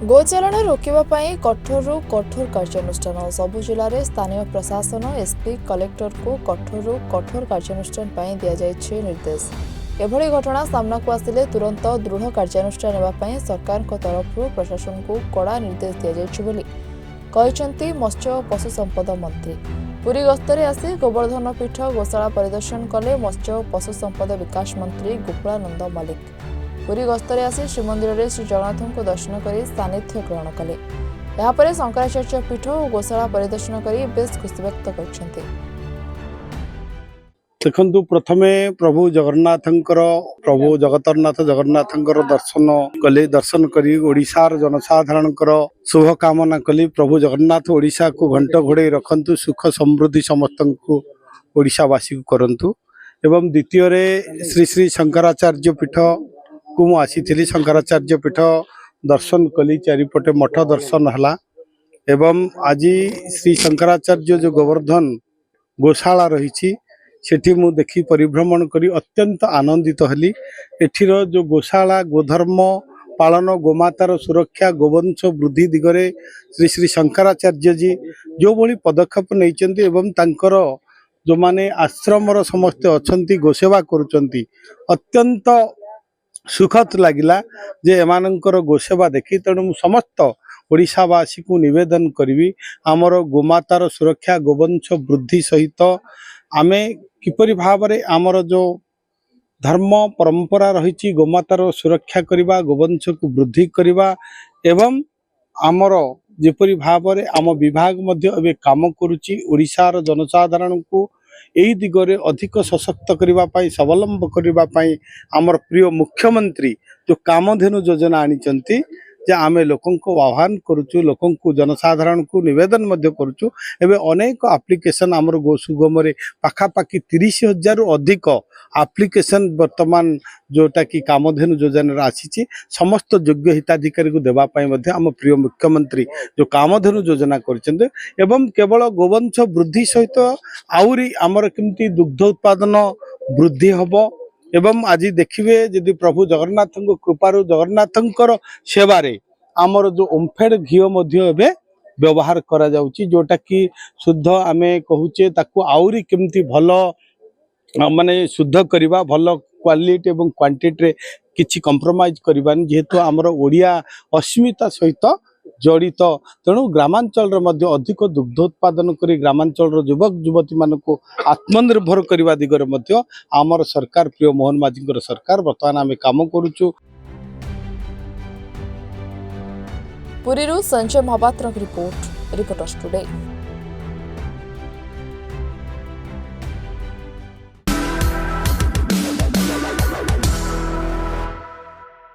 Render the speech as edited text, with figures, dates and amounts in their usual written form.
गोचारण रोकवा कठोर कठोर कार्यानुष्ठान सबु जिले में स्थानीय प्रशासन एसपी कलेक्टर को कठोर कार्यानुष्ठान दि जाइए निर्देश। एभली घटना सामना को आसिले तुरंत दृढ़ कार्यानुष्ठान नेबापई सरकार तरफ प्रशासन को कड़ा निर्देश दि जाइए मत्स्य और पशु संपद मंत्री। पुरी गस्तरे आसी गोवर्धन पीठ गोशाला परिदर्शन कले मत्स्य और पशु संपद विकास मंत्री गोकुलानंद मल्लिक। पुरी गस्तरे आसी श्रीमंदिर में श्री जगन्नाथ को दर्शन कर सानिध्य ग्रहण कले। यापर शंकराचार्य पीठ और गोशाला परिदर्शन कर बेस खुशी व्यक्त कर देखु प्रथमे प्रभु जगन्नाथंकर प्रभु जगतरनाथ जगन्नाथंकर दर्शन कले। दर्शन करी ओडिशार जनसाधारणकर शुभ कामना कली। प्रभु जगन्नाथ ओडिशा को घंट घोड़े रखंतु, सुख समृद्धि समस्त ओडिशावासी को करंतु। एवं द्वितीय श्री श्री शंकराचार्य पीठ को मु आसी शंकराचार्य पीठ दर्शन कली। चारिपटे मठ दर्शन हला। एवं आज श्री शंकराचार्य जो गोवर्धन गोशाला रही सेठी मु देखी परिभ्रमण करी अत्यंत आनंदित हली। एठिर जो गोशाला गोधर्म पालन गोमातार सुरक्षा गोवंश वृद्धि दिगरे श्री श्री शंकराचार्य जी जो भली पदक्षेप नहीं एवं तांकर जो माने आश्रमर समस्त अछंती गोसेवा करुचंती अत्यंत सुखद लगिला जे एमानंकर गोसेवा देखी। तेणु समस्त ओडिशावासी को निवेदन करी आमर गोमातार सुरक्षा गोवंश वृद्धि सहित आमे किपरि भाव रे आमर जो धर्म परंपरा रही गोमातार सुरक्षा करवा गोवंश को वृद्धि करवा एवं आमर जेपरि भाव रे आम विभाग मध्य एबे काम करुची ओडिशार जनसाधारण को एई दिगरे अधिक सशक्त करबा पाई स्वावलंब करबा पाई आमर प्रिय मुख्यमंत्री जो कामधेनु योजना आनिचंती जे आमे लोकन को आह्वान करुचु, लोकन को जनसाधारण को निवेदन मध्य करुचु। एबे अनेक एप्लिकेशन आमर गोसुगम रे पाखापाखि 30,000 रु अधिक एप्लिकेशन वर्तमान जोटा कि कामधेनु योजना आसी समस्त योग्य हिताधिकारी को देवा पाई मध्य आम प्रिय मुख्यमंत्री जो कामधेनु योजना करछन्ते। एवं केवल गोवंश वृद्धि सहित आउरी आमर केमती दुग्ध उत्पादन वृद्धि हबो। एवं आज देखिए यदि प्रभु जगन्नाथ कृपारू जगन्नाथंकर सेवारे आमर जो ओमफेड घीओ मध्य एबे व्यवहार करा जाउची जोटा कि शुद्ध आमे कहूचे ताकू आउरी केमती भलो माने शुद्ध करवा भलो क्वालिटी एवं क्वांटिटी रे किछि कंप्रोमाइज करबानी जेहेतु आमर ओडिया अस्मिता सहित जड़ित। तेणु ग्रामांचल मध्य अधिक दुग्ध उत्पादन करी ग्रामांचल युवक युवती मान को आत्मनिर्भर करने दिगरे मध्य आमर सरकार प्रिय मोहन माझी सरकार बर्तमान आम काम करुचु। पुरीरू संजय महापात्र रिपोर्टर्स टुडे।